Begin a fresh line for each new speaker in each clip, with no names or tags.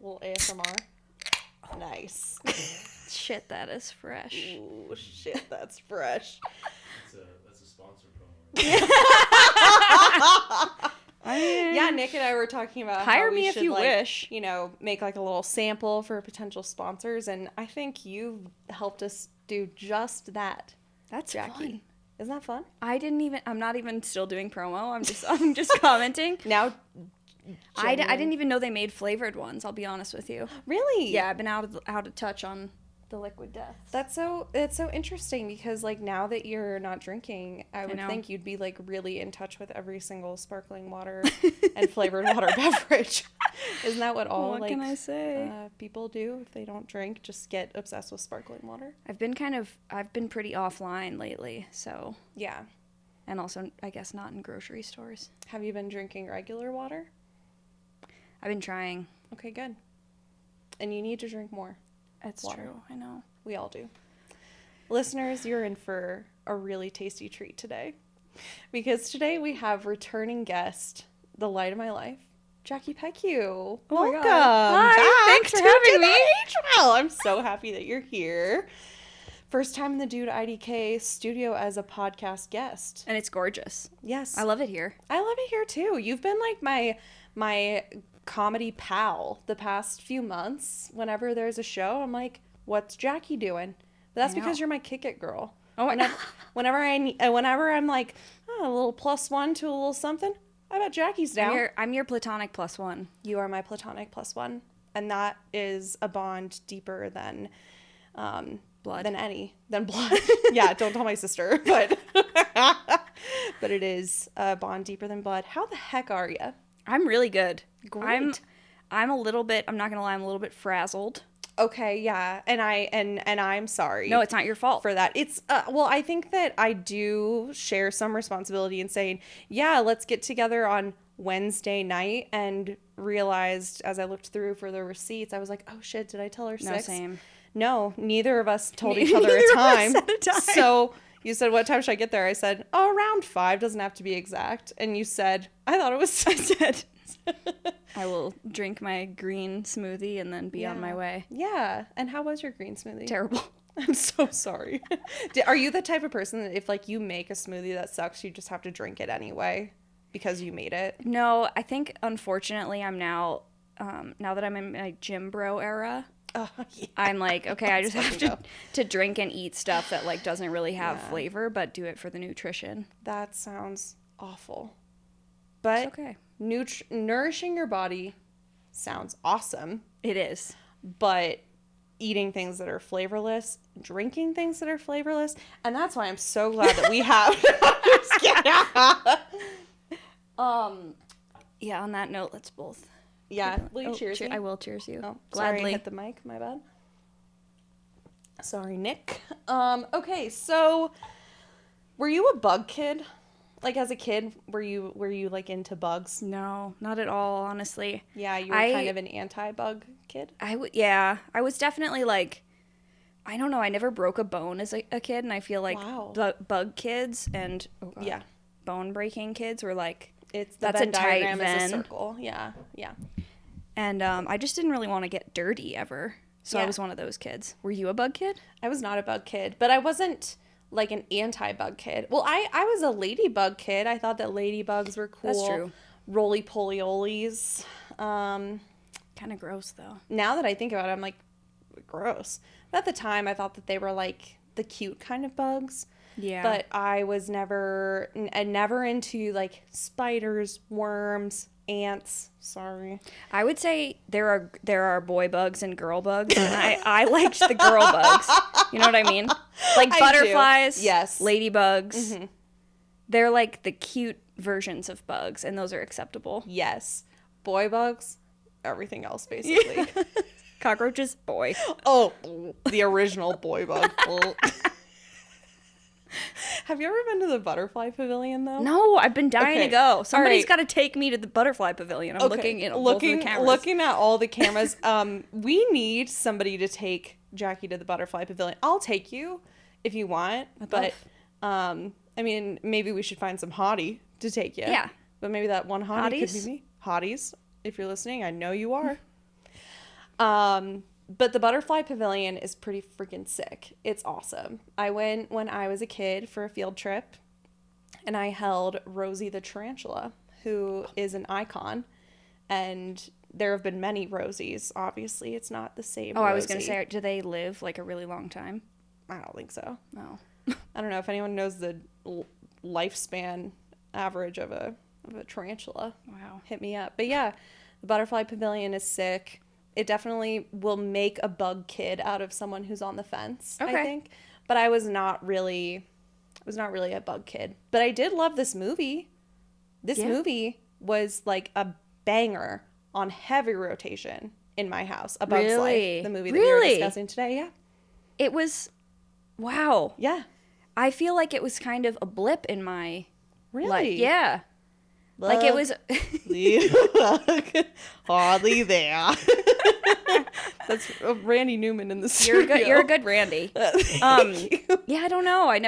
little ASMR. Nice.
Shit, that is fresh.
Ooh, shit, that's fresh.
That's a sponsor promo. Right?
Yeah, Nick and I were talking about
hire
how we
me if
should,
you
like,
wish.
you know, make like a little sample for potential sponsors, and I think you've helped us do just that.
That's
Jackie.
fun.
Isn't that fun?
I'm not even still doing promo. I'm just commenting.
Now,
I didn't even know they made flavored ones, I'll be honest with you.
really?
Yeah, I've been out of touch on the liquid death.
That's so interesting because like now that you're not drinking, I would think you'd be like really in touch with every single sparkling water and flavored water beverage. Isn't that what all
What can I say?
People do if they don't drink? Just get obsessed with sparkling water.
I've been pretty offline lately, so
Yeah.
and also I guess not in grocery stores.
Have you been drinking regular water?
I've been trying.
Okay, good. And you need to drink more.
It's
water.
true. I know.
We all do. Listeners, you're in for a really tasty treat today. Because today we have returning guest, the light of my life, Jackie Pecquex.
my
Welcome.
God. Hi,
back
thanks for
to
having me.
Well, I'm so happy that you're here. First time in the Dude IDK studio as a podcast guest.
And it's gorgeous.
Yes.
I love it here.
I love it here too. You've been like my comedy pal the past few months. Whenever there's a show, I'm like, what's Jackie doing? But that's because you're my kick it girl.
Oh my God.
Whenever I'm like, oh, a little +1 to a little something, I bet Jackie's down.
I'm your platonic +1.
You are my platonic +1, and that is a bond deeper than
Blood.
than blood. Yeah, don't tell my sister, but but it is a bond deeper than blood. How the heck are you?
I'm really good.
Great.
I'm a little bit, I'm not going to lie, I'm a little bit frazzled.
Okay, yeah, and I'm sorry.
No, it's not your fault.
For that. It's well, I think that I do share some responsibility in saying, yeah, let's get together on Wednesday night, and realized as I looked through for the receipts, I was like, oh shit, did I tell her 6?
No, same.
No, neither of us told each other a time. So you said, what time should I get there? I said, oh, around 5, doesn't have to be exact. And you said, I thought it was 6.
I will drink my green smoothie and then be on my way.
Yeah. And how was your green smoothie?
Terrible.
I'm so sorry. Are you the type of person that if like you make a smoothie that sucks, you just have to drink it anyway because you made it?
No, I think unfortunately I'm now that I'm in my gym bro era,
Yeah.
I'm like, okay, I just have to drink and eat stuff that like doesn't really have flavor, but do it for the nutrition.
That sounds awful. But
It's okay.
Nourishing your body sounds awesome.
It is.
But eating things that are flavorless, drinking things that are flavorless, and that's why I'm so glad that we have.
Yeah, on that note, let's both.
Yeah. Will you cheers me?
I will cheers you.
Oh,
Gladly.
sorry, I hit the mic. My bad. Sorry, Nick. Okay, so were you a bug kid? Like as a kid, were you like into bugs?
No, not at all, honestly.
Yeah, you were kind of an anti-bug kid.
Yeah, I was definitely like, I don't know, I never broke a bone as a kid, and I feel like bug kids and bone breaking kids were like,
That's a diagram is a circle. Yeah.
And I just didn't really want to get dirty ever, so I was one of those kids. Were you a bug kid?
I was not a bug kid, but I wasn't like an anti-bug kid. Well, I was a ladybug kid. I thought that ladybugs were cool.
That's true.
Roly-poly-olies.
Kind of gross, though.
Now that I think about it, I'm like, gross. But at the time, I thought that they were like the cute kind of bugs.
Yeah.
But I was never into like spiders, worms, ants. Sorry.
I would say there are boy bugs and girl bugs, and I liked the girl bugs. You know what I mean? Like butterflies,
yes,
ladybugs.
Mm-hmm.
They're like the cute versions of bugs, and those are acceptable.
Yes. Boy bugs, everything else basically.
Cockroaches, boy.
Oh, the original boy bug. Have you ever been to the butterfly pavilion though?
No, I've been dying to go. Somebody's
right.
got to take me to the butterfly pavilion. I'm looking at both of the cameras.
Looking at all the cameras. We need somebody to take Jackie to the butterfly pavilion. I'll take you if you want, but I mean, maybe we should find some hottie to take you.
Yeah.
But maybe that one hottie could
Hotties?
be me. Hotties, if you're listening, I know you are. But the Butterfly Pavilion is pretty freaking sick. It's awesome. I went when I was a kid for a field trip, and I held Rosie the tarantula, who is an icon. And there have been many Rosies. Obviously, it's not the same
Oh,
Rosie.
I was going to say, do they live like a really long time?
I don't think so.
No.
I don't know if anyone knows the lifespan average of a tarantula.
Wow.
Hit me up. But yeah, the Butterfly Pavilion is sick. It definitely will make a bug kid out of someone who's on the fence,
Okay.
I think. But I was not really a bug kid. But I did love this movie. This movie was like a banger on heavy rotation in my house. A Bug's
Really?
Life, the movie that we were discussing today. Yeah.
It was, wow.
Yeah.
I feel like it was kind of a blip in my
Really?
life. Yeah. Like it was.
Hardly there. That's Randy Newman in the studio.
You're a good Randy.
Thank you.
Yeah, I don't know. I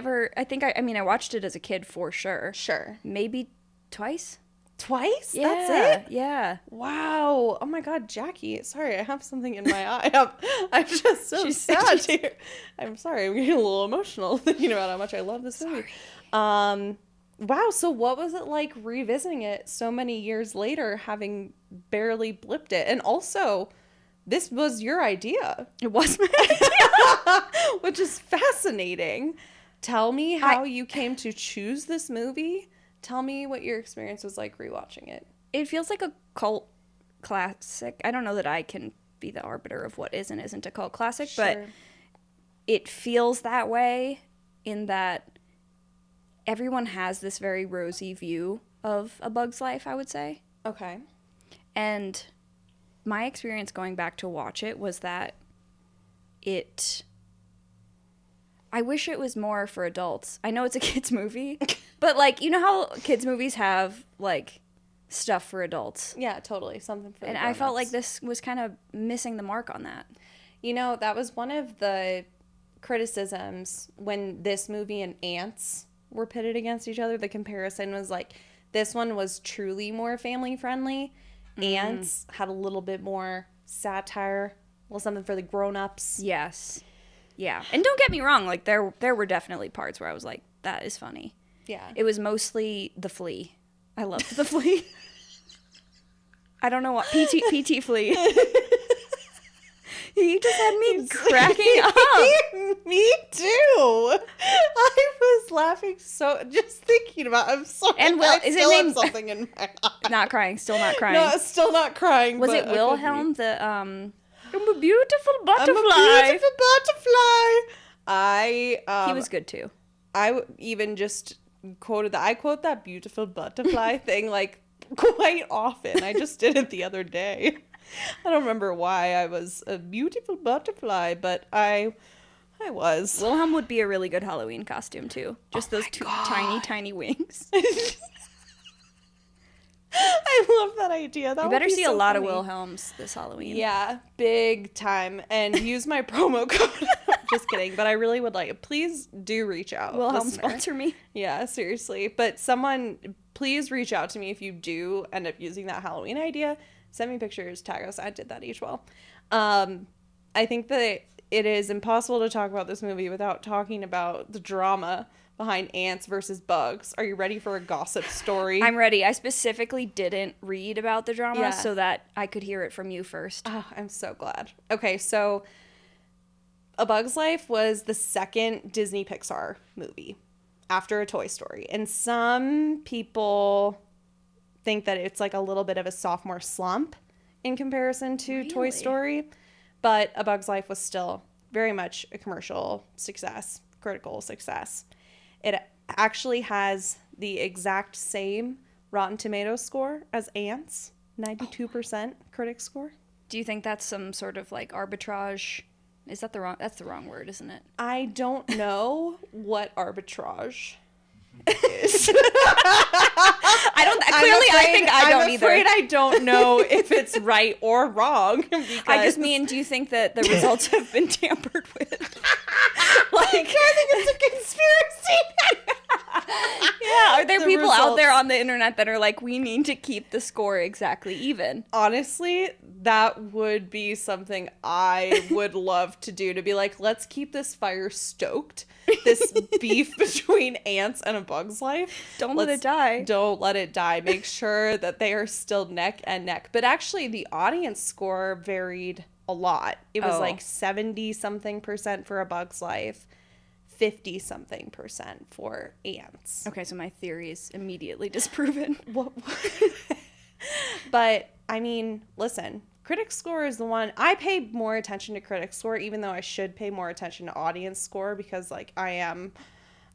mean, I watched it as a kid for sure.
Sure.
Maybe twice.
Twice?
Yeah,
That's it?
Yeah.
Wow. Oh my God, Jackie. Sorry, I have something in my eye. I'm just so sad to hear. I'm sorry. I'm getting a little emotional thinking about how much I love this movie. Wow. So what was it like revisiting it so many years later, having barely blipped it? And also, this was your idea.
It was my idea.
Which is fascinating. Tell me how you came to choose this movie. Tell me what your experience was like rewatching it.
It feels like a cult classic. I don't know that I can be the arbiter of what is and isn't a cult classic, but it feels that way in that everyone has this very rosy view of A Bug's Life, I would say.
Okay.
And my experience going back to watch it was that I wish it was more for adults. I know it's a kids movie, but like, you know how kids movies have like stuff for adults?
Yeah, totally. Something for the
And I felt
grown-ups.
like this was kind of missing the mark on that.
You know, that was one of the criticisms when this movie and Ants were pitted against each other. The comparison was like, this one was truly more family friendly. Ants had a little bit more satire, a little something for the grown-ups.
Yes. Yeah. And don't get me wrong, like there were definitely parts where I was like, that is funny.
Yeah.
It was mostly the flea. I loved the flea. I don't know what PT flea. You just had me cracking up.
Me too. I was laughing just thinking about. I'm sorry.
And
I
is it
still have
named
something in my eye.
Not crying, still not crying.
No, still not crying.
Was
but
it Wilhelm the I'm a beautiful
I'm
butterfly?
a beautiful butterfly.
He was good too.
I even just quoted that. I quote that beautiful butterfly thing like quite often. I just did it the other day. I don't remember why I was a beautiful butterfly, but I was.
Wilhelm would be a really good Halloween costume too. Just those two tiny wings.
I love that idea. That
You
would
better
be
see
so
a lot
funny.
of Wilhelms this Halloween.
Yeah, big time. And use my promo code. Just kidding. But I really would like it. Please do reach out.
Wilhelm,
listener.
sponsor me.
Yeah, seriously. But someone, please reach out to me if you do end up using that Halloween idea. Send me pictures, tag us. I did that each well. I think that it is impossible to talk about this movie without talking about the drama behind ants versus bugs. Are you ready for a gossip story?
I'm ready. I specifically didn't read about the drama
Yeah.
so that I could hear it from you first.
Oh, I'm so glad. Okay, so A Bug's Life was the second Disney Pixar movie after A Toy Story. And some people think that it's like a little bit of a sophomore slump in comparison to Toy
Really?
Story. But A Bug's Life was still very much a commercial success, critical success. It actually has the exact same Rotten Tomatoes score as Ants, 92% critic score.
Do you think that's some sort of like arbitrage? Is that that's the wrong word, isn't it?
I don't know what arbitrage is.
I'm
afraid I don't know if it's right or wrong. Because
I just mean, do you think that the results have been tampered with?
like, I think it's a conspiracy.
Yeah, are there
The
people out there
results.
on the internet that are like, we need to keep the score exactly even?
Honestly, that would be something I would love to do, to be like, let's keep this fire stoked. This beef between ants and a bug's life.
Don't let it die.
Don't let it die. Make sure that they are still neck and neck. But actually, the audience score varied a lot. It was
Oh.
like 70 something percent for a bug's life, 50 something percent for ants.
Okay, so my theory is immediately disproven.
What? But I mean, listen, critic score is the one I pay more attention to. Critic score, even though I should pay more attention to audience score, because like I am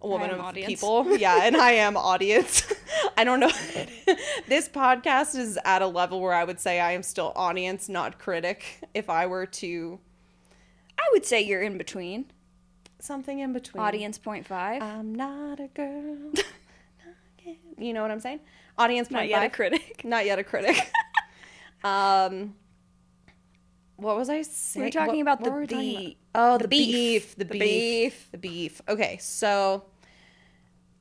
a woman
am
of
audience.
people. Yeah, and I am audience. I don't know. This podcast is at a level where I would say I am still audience, not critic. If I were to
I would say you're in between.
something in between.
Audience 0.5.
I'm not a girl. You know what I'm saying? Audience
Not
0.5.
yet a critic.
Not yet a critic. What was I saying?
We're talking about
what were we
the
talking about? Oh,
the
the
beef.
beef. The
The
beef. The beef. Okay, so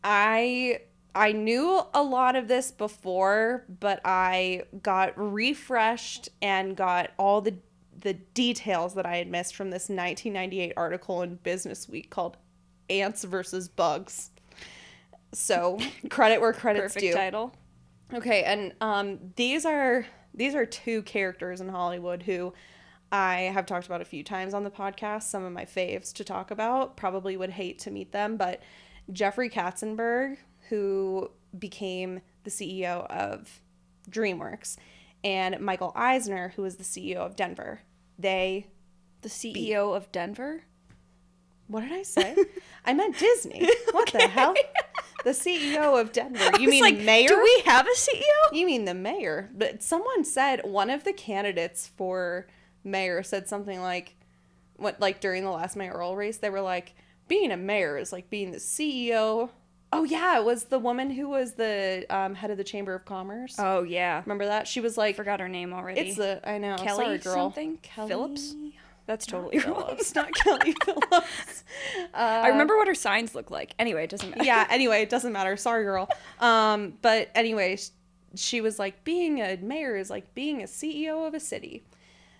I knew a lot of this before, but I got refreshed and got all the details that I had missed from this 1998 article in Business Week called Ants versus Bugs. So, credit where credit's
Perfect
due.
title.
Okay, and these are two characters in Hollywood who I have talked about a few times on the podcast. Some of my faves to talk about. Probably would hate to meet them, but Jeffrey Katzenberg, who became the CEO of DreamWorks, and Michael Eisner, who was the CEO of Denver.
The CEO of Denver?
What did I say? I meant Disney. What the hell? The CEO of Denver. You
I was
mean
like,
the mayor?
do we have a CEO?
You mean the mayor? But someone said, one of the candidates for mayor said something like, during the last mayoral race, they were like, being a mayor is like being the CEO. Oh yeah, it was the woman who was the head of the Chamber of Commerce.
Oh, yeah.
Remember that? She was like,
Forgot her name already.
I know,
Kelly
sorry, girl.
something?
Kelly
Phillips? That's totally wrong.
Phillips, not Kelly Phillips.
I remember what her signs look like. Anyway, it doesn't matter.
Yeah, anyway, it doesn't matter. Sorry, girl. But anyway, she was like, being a mayor is like being a CEO of a city.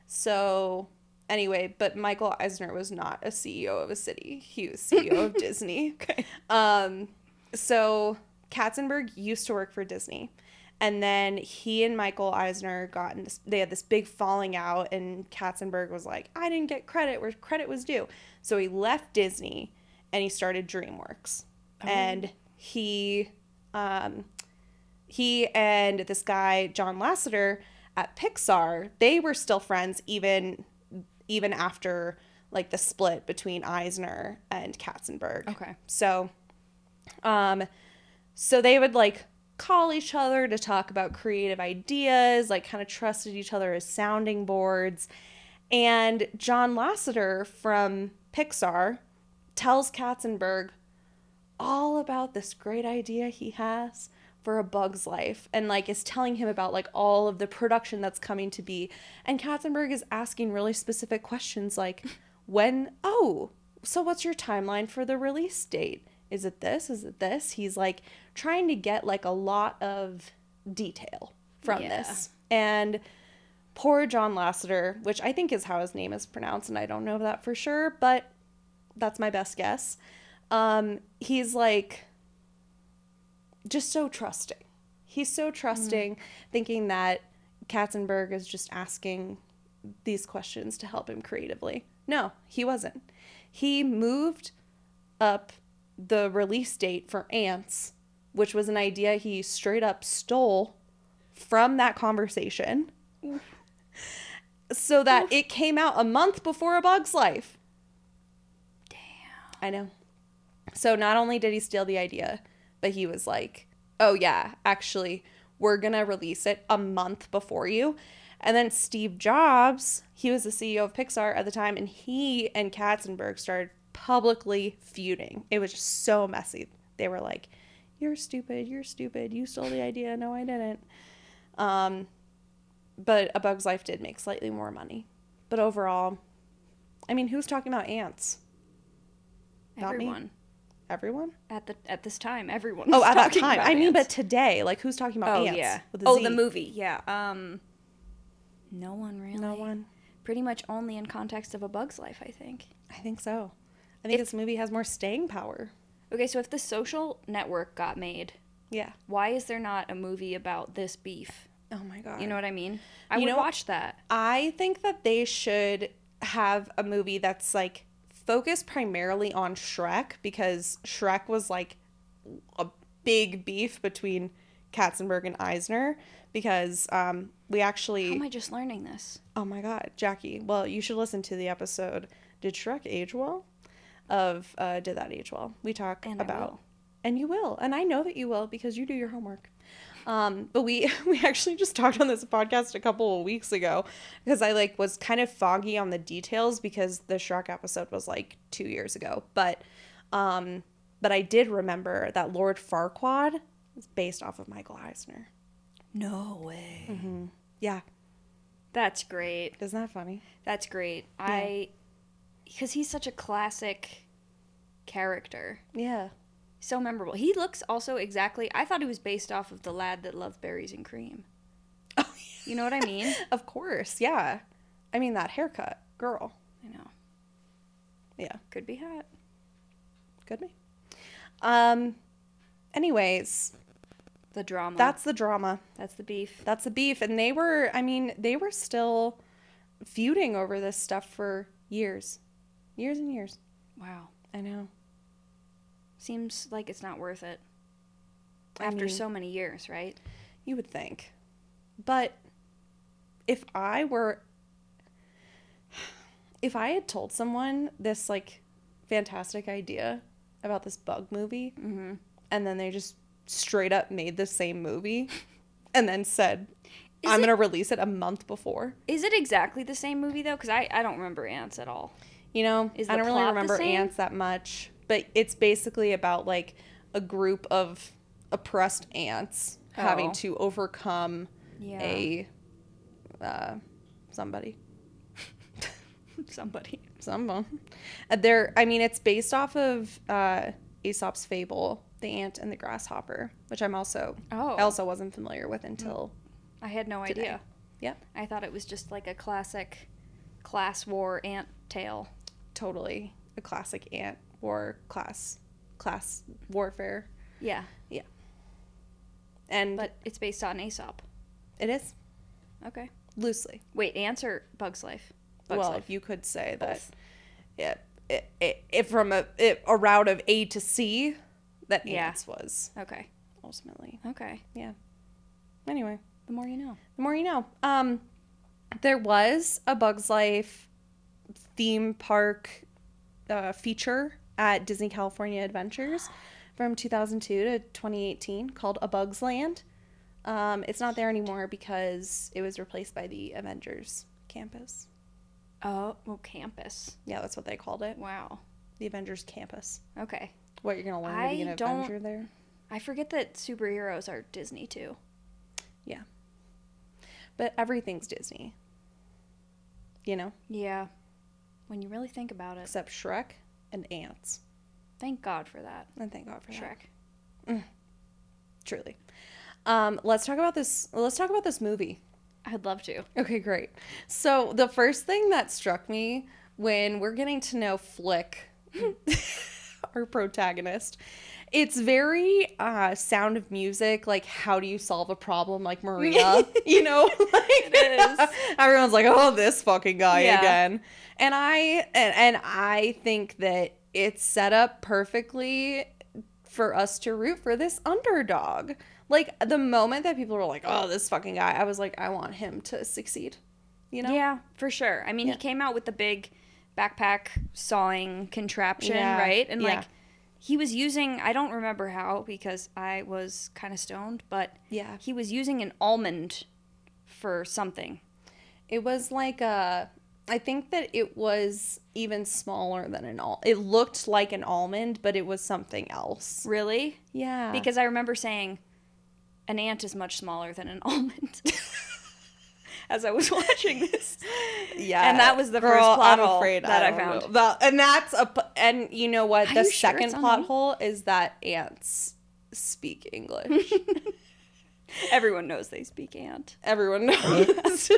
So anyway, but Michael Eisner was not a CEO of a city. He was CEO of Disney.
Okay.
So Katzenberg used to work for Disney. And then he and Michael Eisner they had this big falling out, and Katzenberg was like, I didn't get credit where credit was due. So he left Disney and he started DreamWorks.
Oh.
And he and this guy, John Lasseter at Pixar, they were still friends even after like the split between Eisner and Katzenberg.
Okay.
So they would like call each other to talk about creative ideas, like kind of trusted each other as sounding boards. And John Lasseter from Pixar tells Katzenberg all about this great idea he has for A Bug's Life, and like is telling him about like all of the production that's coming to be. And Katzenberg is asking really specific questions like, so what's your timeline for the release date? Is it this? Is it this? He's like trying to get like a lot of detail from this. And poor John Lasseter, which I think is how his name is pronounced, and I don't know that for sure, but that's my best guess. He's like just so trusting. He's so trusting, thinking that Katzenberg is just asking these questions to help him creatively. No, he wasn't. He moved up the release date for Ants, which was an idea he straight up stole from that conversation, so that it came out a month before A Bug's Life.
Damn.
I know. So not only did he steal the idea, but he was like, oh yeah, actually, we're going to release it a month before you. And then Steve Jobs, he was the CEO of Pixar at the time, and he and Katzenberg started publicly feuding. It was just so messy. They were like, you're stupid, you stole the idea, no I didn't. But A Bug's Life did make slightly more money. But overall, I mean, who's talking about ants? Not me.
Everyone.
Everyone?
At this time, everyone.
Oh,
was
at that
talking
time.
about
I mean, but
ants.
today, like, who's talking about
Oh
ants?
yeah.
With a
Oh,
Z?
the movie. Yeah. No one really.
No one.
Pretty much only in context of A Bug's Life, I think.
I think so. I think this movie has more staying power.
Okay, so if The Social Network got made,
Yeah.
why is there not a movie about this beef?
Oh my god.
You know what I mean? I
You
would
know-
watch that.
I think that they should have a movie that's like focused primarily on Shrek, because Shrek was like a big beef between Katzenberg and Eisner, because we actually
How am I just learning this?
oh my god, Jackie, well, you should listen to the episode Did Shrek Age Well? Of Did That Age Well? We talk
And I
about
will.
and you will, and I know that you will because you do your homework. But we actually just talked on this podcast a couple of weeks ago because I like was kind of foggy on the details because the Shrek episode was like 2 years ago. But I did remember that Lord Farquaad is based off of Michael Eisner.
No way.
Yeah,
That's great.
isn't that funny?
That's great. Because he's such a classic character.
Yeah.
So memorable. He looks also exactly. I thought he was based off of the lad that loved berries and cream.
Oh,
You know what I mean?
of course. Yeah. I mean that haircut, girl.
I know.
Yeah,
Could be hot.
could be. Anyways,
The drama.
that's the drama.
That's the beef.
That's the beef. And they were still feuding over this stuff for years. Years and years.
Wow.
I know.
Seems like it's not worth it.
I
After
mean,
so many years, right?
you would think. But if I had told someone this like fantastic idea about this bug movie, and then they just straight up made the same movie and then said,
Is
I'm
it-
going to release it a month before.
Is it exactly the same movie though? Because I don't remember ants at all.
You know,
Is
I
the
don't really
plot the
remember
same?
ants that much, but it's basically about like a group of oppressed ants having
Oh.
to overcome
Yeah.
a somebody.
Somebody.
Someone. It's based off of Aesop's fable, The Ant and the Grasshopper, which I
Oh.
also wasn't familiar with until
I had no
today.
idea.
Yep,
I thought it was just like a classic class war ant tale.
totally a classic ant war class warfare.
Yeah.
And
But it's based on Aesop.
it is
Okay.
loosely.
Wait, ants or Bug's Life? Bug's
Well,
Life.
you could say
Both.
that if from a route of A to C, that
Yeah.
ants was
Okay.
ultimately.
Okay.
Yeah. Anyway,
The more you know.
the more you know. There was a Bug's Life theme park feature at Disney California Adventures from 2002 to 2018 called A Bug's Land. It's not there anymore because it was replaced by the Avengers campus.
Oh, campus.
Yeah, that's what they called it.
Wow.
The Avengers campus.
Okay.
What, you're gonna learn to be
I
an
don't-
Avenger there?
I forget that superheroes are Disney too.
Yeah. But everything's Disney. You know?
Yeah. When you really think about it.
Except Shrek and ants.
Thank God for that.
And thank God for that.
Shrek.
Truly. Let's talk about this movie.
I'd love to.
Okay, great. So the first thing that struck me when we're getting to know Flick, our protagonist, it's very Sound of Music, like how do you solve a problem, like Maria, you know? Like,
It is.
everyone's like, oh, this fucking guy
Yeah.
again. And I think that it's set up perfectly for us to root for this underdog. Like the moment that people were like, oh, this fucking guy, I was like, I want him to succeed. You know?
Yeah, for sure. I mean,
Yeah.
he came out with the big backpack sawing contraption,
Yeah,
right? And
yeah.
like he was using, I don't remember how because I was kind of stoned, but
Yeah.
he was using an almond for something.
It was like I think that it was even smaller than an almond. It looked like an almond, but it was something else.
Really?
Yeah.
Because I remember saying an ant is much smaller than an almond. as I was watching this.
Yeah.
And that was the
Girl,
first plot
I'm
hole
afraid
that I
don't
found.
know. And that's and you know what?
Are
The
you sure
second
it's on
plot
me?
hole is that ants speak English.
Everyone knows they speak ant.
Everyone knows.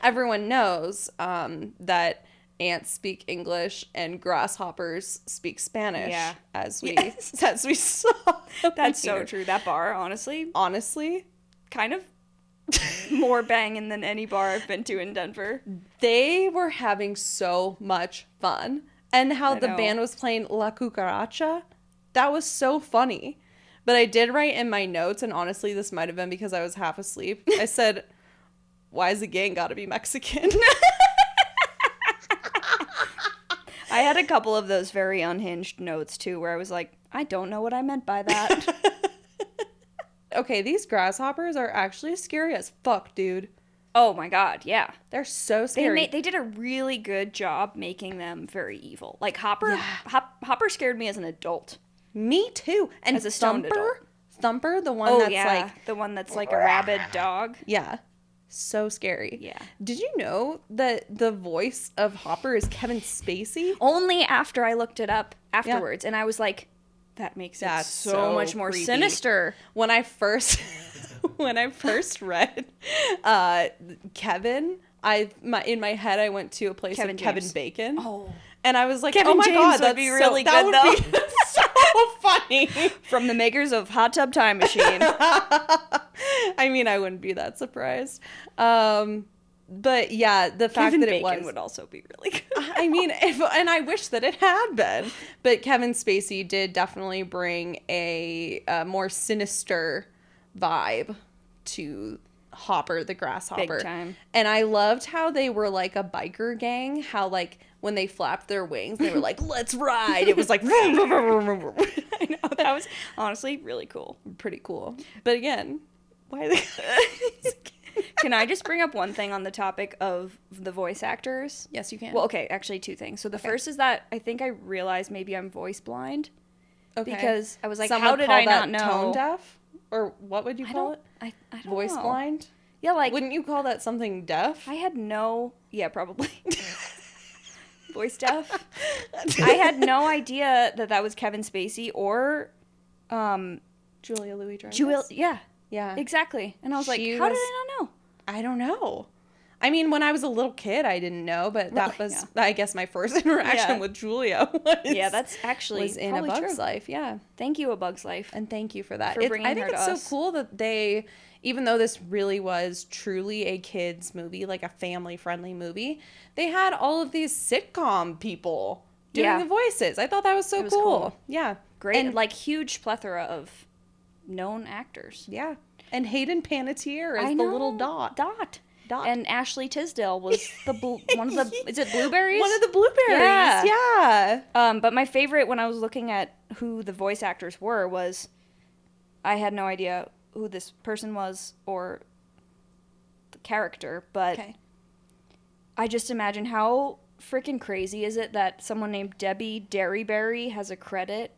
Everyone knows that ants speak English and grasshoppers speak Spanish.
Yeah.
As we
Yes.
as we saw.
That's so
here.
true. That bar, honestly,
Honestly,
kind of more banging than any bar I've been to in Denver.
they were having so much fun. And how
I
the
know.
band was playing La Cucaracha, that was so funny. But I did write in my notes, and honestly, this might have been because I was half asleep. I said, why is the gang gotta be Mexican?
I had a couple of those very unhinged notes too, where I was like, I don't know what I meant by that.
Okay, these grasshoppers are actually scary as fuck, dude.
Oh my god, yeah.
They're so scary.
They did a really good job making them very evil. Like Hopper,
Yeah.
Hopper scared me as an adult.
Me too. And
As a stoned
Thumper, the one
Oh
that's
yeah,
like,
the one that's like a rabid dog.
yeah, so scary.
Yeah.
Did you know that the voice of Hopper is Kevin Spacey?
Only after I looked it up afterwards, and I was like, that makes
That's
it so
so
much more
creepy.
sinister.
When I first read Kevin, in my head I went to a place
Kevin
of Kevin
James.
Bacon.
Oh.
And I was like,
Kevin
oh my
James
god,
would
that's
be
so,
really
that
good,
would be so funny.
From the makers of Hot Tub Time Machine.
I mean, I wouldn't be that surprised. But yeah, the fact
Kevin
that
Bacon
it was
would also be really good.
I mean, and I wish that it had been, but Kevin Spacey did definitely bring a more sinister vibe to Hopper the Grasshopper.
Big time.
And I loved how they were like a biker gang, how like when they flapped their wings, they were like, let's ride. It was like,
I know, that was honestly really cool.
pretty cool. But again, why they...
Can I just bring up one thing on the topic of the voice actors?
Yes, you can.
Well, okay, actually two things. So the first is that I think I realized maybe I'm voice blind.
Okay.
Because I was like,
Some
how
would
did
call
I
that
not know?
tone deaf? Or what would you
I
call
don't,
it?
I don't
Voice
know.
blind?
Yeah, like,
Wouldn't you call that something deaf?
I had no, yeah, probably. Voice deaf. I had no idea that was Kevin Spacey or,
Julia Louis-Dreyfus.
yeah,
Yeah.
exactly. And I was like,
She
how did
was-
I not know?
I don't know. I mean, when I was a little kid, I didn't know, but that
Well,
was, I guess, my first interaction
Yeah.
with Julia was,
Yeah, that's actually
was in A
probably
Bug's
true.
Life. Yeah.
Thank you, A Bug's Life.
And thank you for that.
For bringing
I think
her
it's
to
so
us.
cool that they, even though this really was truly a kids movie, like a family friendly movie, they had all of these sitcom people doing
Yeah.
the voices. I thought that was so
It was
cool.
cool.
Yeah.
Great,
And
like huge plethora of known actors.
yeah. And Hayden Panettiere as
I
the
know.
little Dot.
Dot.
Dot.
And Ashley Tisdale was the one of the. Is it Blueberries?
One of the blueberries.
Yeah.
Yeah.
But my favorite when I was looking at who the voice actors were was, I had no idea who this person was or the character, but
Okay.
I just imagine how freaking crazy is it that someone named Debbie Derryberry has a credit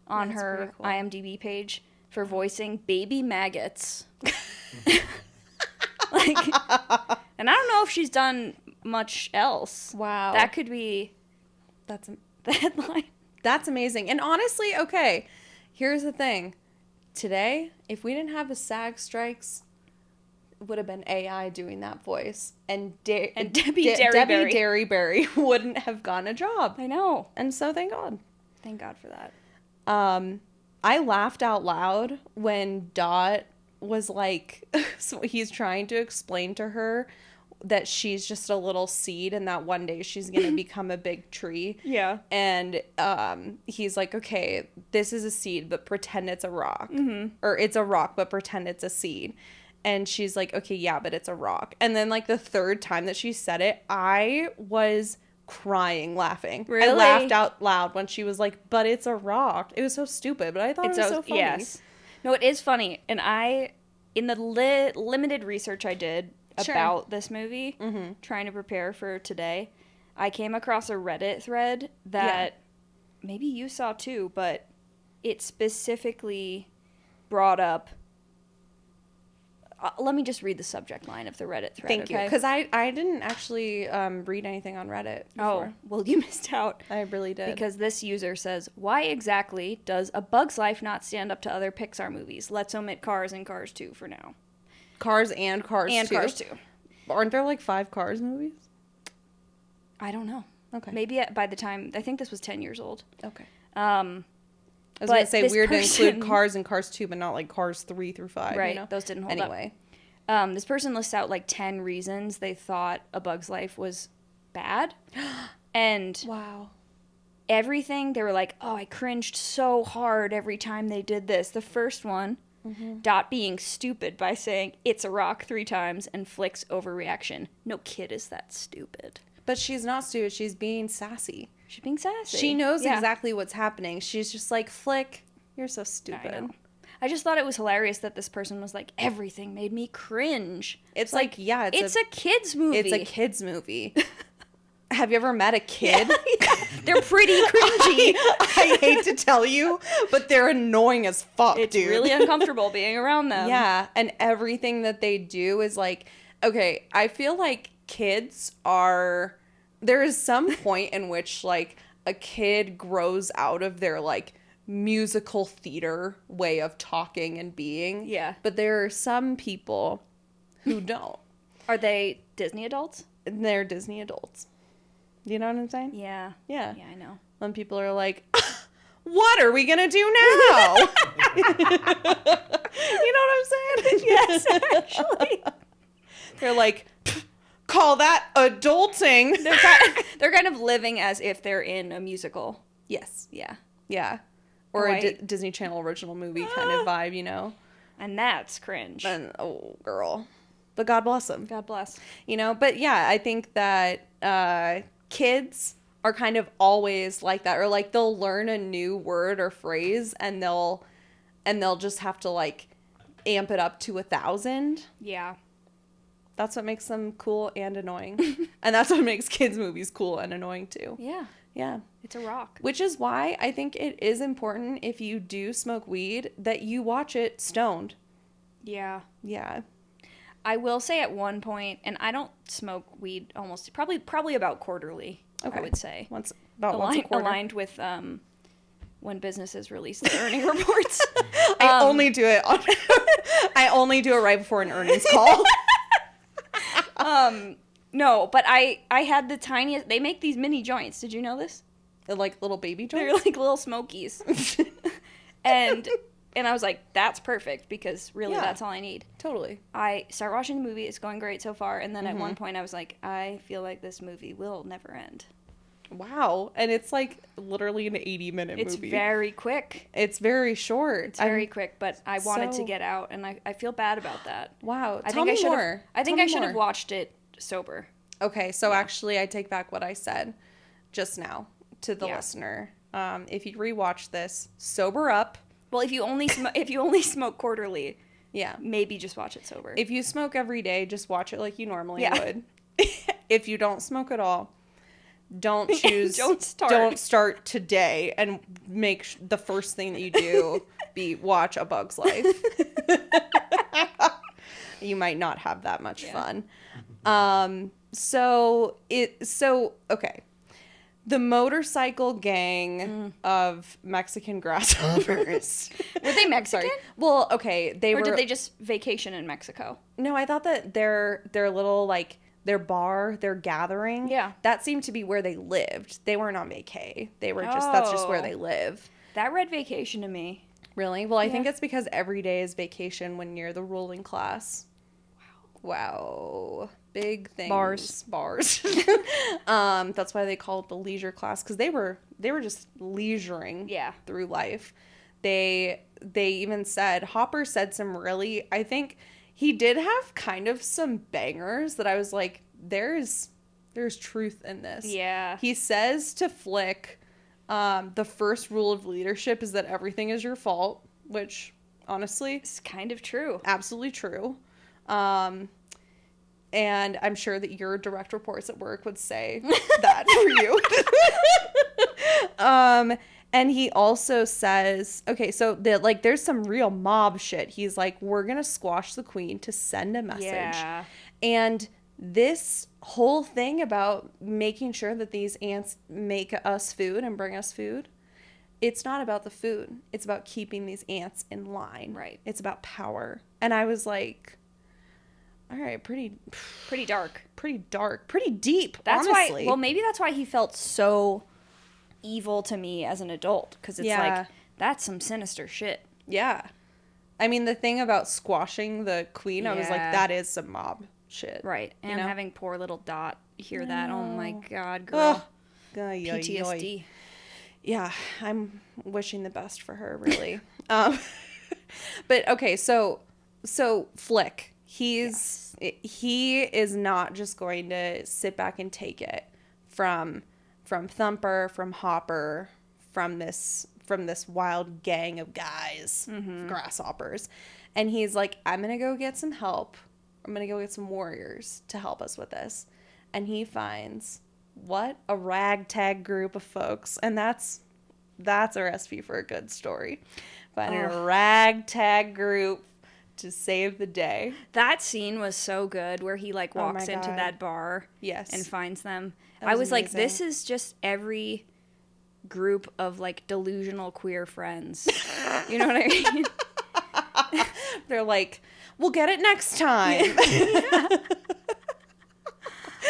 on
That's
her
pretty cool.
IMDb page for voicing baby maggots. Like, and I don't know if she's done much else.
Wow.
That could be
That's
the headline.
That's amazing. And honestly, okay, here's the thing. Today, if we didn't have the SAG strikes, it would have been AI doing that voice. And,
Debbie
Debbie Derryberry wouldn't have gotten a job.
I know.
And so thank God.
Thank God for that.
I laughed out loud when Dot was like, so he's trying to explain to her that she's just a little seed and that one day she's going to become a big tree.
Yeah.
And he's like, okay, this is a seed, but pretend it's a rock. Mm-hmm. Or it's a rock, but pretend it's a seed. And she's like, okay, yeah, but it's a rock. And then like the third time that she said it, I was crying laughing.
Really?
I laughed out loud when she was like, but it's a rock. It was so stupid, but I thought it was so funny.
Yes. No, it is funny. And I, in the limited research I did
Sure.
about this movie, trying to prepare for today, I came across a Reddit thread that maybe you saw too, but it specifically brought up let me just read the subject line of the Reddit thread.
Thank you.
Okay?
Because I didn't actually read anything on Reddit before.
Oh, well, you missed out.
I really did.
Because this user says, why exactly does A Bug's Life not stand up to other Pixar movies? Let's omit Cars and Cars 2 for now.
Cars and Cars
And
2?
Cars 2.
Aren't there like 5 Cars movies?
I don't know.
Okay.
Maybe by the time, I think this was 10 years old.
Okay.
Um,
I was going to
but
say
this
weird to
person-
include Cars and Cars 2, but not like Cars 3 through 5.
right,
You know?
those didn't hold up.
Anyway.
This person lists out like 10 reasons they thought A Bug's Life was bad. And
Wow.
everything, they were like, oh, I cringed so hard every time they did this. The first one, Dot being stupid by saying, it's a rock 3 times, and Flick's overreaction. No kid is that stupid.
But she's not stupid. She's being sassy.
She's being sassy.
She knows
Yeah.
exactly what's happening. She's just like, Flick, you're so
I
stupid.
know. I just thought it was hilarious that this person was like, everything made me cringe.
It's like, yeah,
It's a kid's movie.
it's a kid's movie. Have you ever met a kid?
They're pretty cringy.
I hate to tell you, but they're annoying as fuck,
It's
dude.
really uncomfortable being around them.
Yeah, and everything that they do is like, okay, I feel like kids are, there is some point in which like a kid grows out of their like musical theater way of talking and being.
Yeah.
But there are some people who don't.
Are they Disney adults?
And they're Disney adults. You know what I'm saying?
Yeah.
Yeah.
Yeah, I know.
When people are like, what are we going to do now? You know what I'm saying?
Yes, actually.
They're like, call that adulting.
They're kind of living as if they're in a musical.
Yes.
Yeah.
Yeah. Or
Oh,
a Disney Channel original movie kind of vibe, you know?
And that's cringe.
And, oh, girl. But God bless them.
God bless.
You know? But yeah, I think that kids are kind of always like that. Or like they'll learn a new word or phrase and they'll just have to like amp it up to 1,000.
Yeah.
That's what makes them cool and annoying. And that's what makes kids' movies cool and annoying too.
Yeah.
Yeah.
It's a rock.
Which is why I think it is important if you do smoke weed that you watch it stoned.
Yeah.
Yeah.
I will say at one point, and I don't smoke weed almost, probably about quarterly,
Okay.
I would say.
Once a quarter.
Aligned with when businesses release their earning reports.
I only do it right before an earnings call.
No, but I had the tiniest, they make these mini joints. Did you know this?
They're like little baby
They're
joints.
like little smokies. and I was like, that's perfect because really
Yeah.
that's all I need.
Totally.
I start watching the movie, it's going great so far, and then at one point I was like, I feel like this movie will never end.
Wow. And it's like literally an 80-minute
It's
movie.
very quick.
It's very short.
It's very quick, but I wanted to
so-
get out, and I feel bad about that.
Wow.
I
Tell
think
me
I should
more.
I think
Tell
I
me
should have
more.
watched it sober.
Okay, so actually I take back what I said just now to the
Yeah.
listener. If you rewatch this, sober up.
Well, if you only smoke quarterly,
Yeah.
maybe just watch it sober.
If you smoke every day, just watch it like you normally
Yeah.
would. If you don't smoke at all, don't choose.
Don't start.
Don't start today and make the first thing that you do be watch A Bug's Life. You might not have that much fun. Okay. The motorcycle gang of Mexican grasshoppers.
Were they Mexican?
Sorry. Well, okay, they
Or
were.
did they just vacation in Mexico?
No, I thought that their little like their bar, their gathering.
Yeah.
That seemed to be where they lived. They weren't on vacay. They were just that's just where
Oh.
they live.
That read vacation to me.
Really? Well, I think
Yeah.
it's because every day is vacation when you're the ruling class. Wow. Big things. Bars. That's why they call it the leisure class, because they were just leisuring
Yeah.
through life. They even said, Hopper said some really, I think he did have kind of some bangers that I was like, there's truth in this.
Yeah.
He says to Flick, the first rule of leadership is that everything is your fault, which honestly,
It's kind of true.
absolutely true. And I'm sure that your direct reports at work would say that for you. And he also says, okay, so like there's some real mob shit. He's like, we're gonna squash the queen to send a message.
Yeah.
And this whole thing about making sure that these ants make us food and bring us food, it's not about the food. It's about keeping these ants in line.
Right.
It's about power. And I was like, all right, pretty
dark.
pretty dark, pretty deep,
That's
honestly.
why, well, maybe that's why he felt so evil to me as an adult. Because it's like, that's some sinister shit.
Yeah. I mean, the thing about squashing the queen, I was like,
Yeah.
that is some mob shit.
Right. And
You know?
having poor little Dot hear that. Oh my God,
Ugh.
girl.
Ay, ay,
PTSD.
ay. Yeah, I'm wishing the best for her, really. But okay, so Flick, he is not just going to sit back and take it from Thumper, from Hopper, from this wild gang of guys, grasshoppers. And he's like, I'm going to go get some help. I'm going to go get some warriors to help us with this. And he finds what? A ragtag group of folks. And that's a recipe for a good story. Finding a ragtag group to save the day.
That scene was so good where he like
Oh
walks
my
into
God.
that bar
Yes.
and finds them.
That
I
was
was like,
amazing.
this is just every group of like delusional queer friends. You know what I mean?
They're like, we'll get it next time.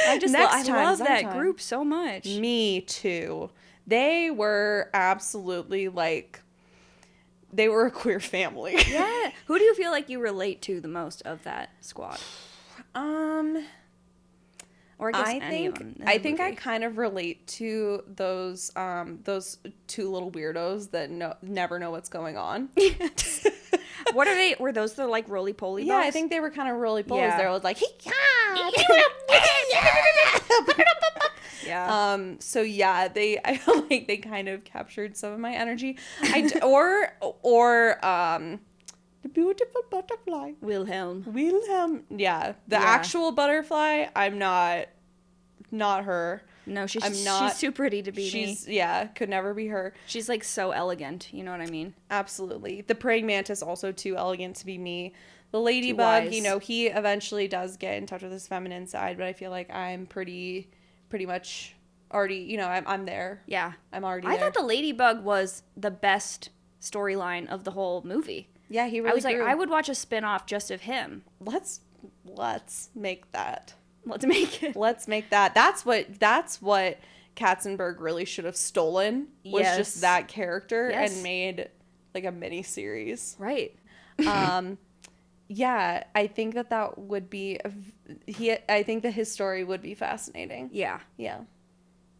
I just
Next
I
time,
love that
sometime.
group so much.
Me too. They were absolutely like, they were a queer family.
Yeah. Who do you feel like you relate to the most of that squad? Or I guess any of them in the
I think I
movie.
kind of relate to those two little weirdos that never know what's going on.
What are they? Were those the like roly poly?
Yeah, I think they were kind of roly polies.
Yeah.
They were like,
Yeah.
So yeah, I feel like they kind of captured some of my energy. Or the beautiful butterfly.
Wilhelm.
Yeah, the
Yeah.
actual butterfly. I'm not her.
No, she's
not-
too pretty to be me.
She's could never be her.
She's like so elegant. You know what I mean?
Absolutely. The praying mantis also too elegant to be me. The ladybug,
wise.
he eventually does get in touch with his feminine side, but I feel like I'm pretty much already, I'm there.
Yeah.
I'm already
I
there.
thought the ladybug was the best storyline of the whole movie.
Yeah, he really
I was like,
grew.
I would watch a spin-off just of him.
Let's make that.
Let's make it.
Let's make that. That's what Katzenberg really should have stolen, was
Yes.
just that character
Yes.
and made like a mini series.
Right.
Yeah, I think that would be I think that his story would be fascinating.
Yeah.
Yeah.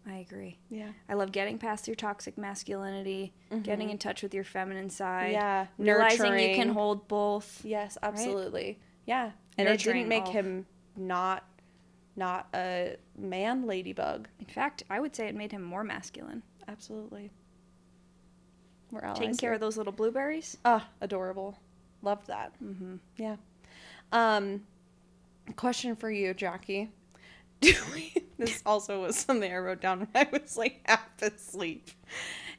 I agree.
Yeah.
I love getting past your toxic masculinity, getting in touch with your feminine side.
Yeah,
Realizing you
nurturing.
can hold both.
Yes, absolutely. Yeah. And
Nurturing
it didn't make
all.
him not a man ladybug.
In fact, I would say it made him more masculine.
Absolutely. We're allies
Taking care
here.
of those little blueberries.
Ah, adorable. Loved that. Mm-hmm. Yeah. Question for you, Jackie. This also was something I wrote down when I was like half asleep.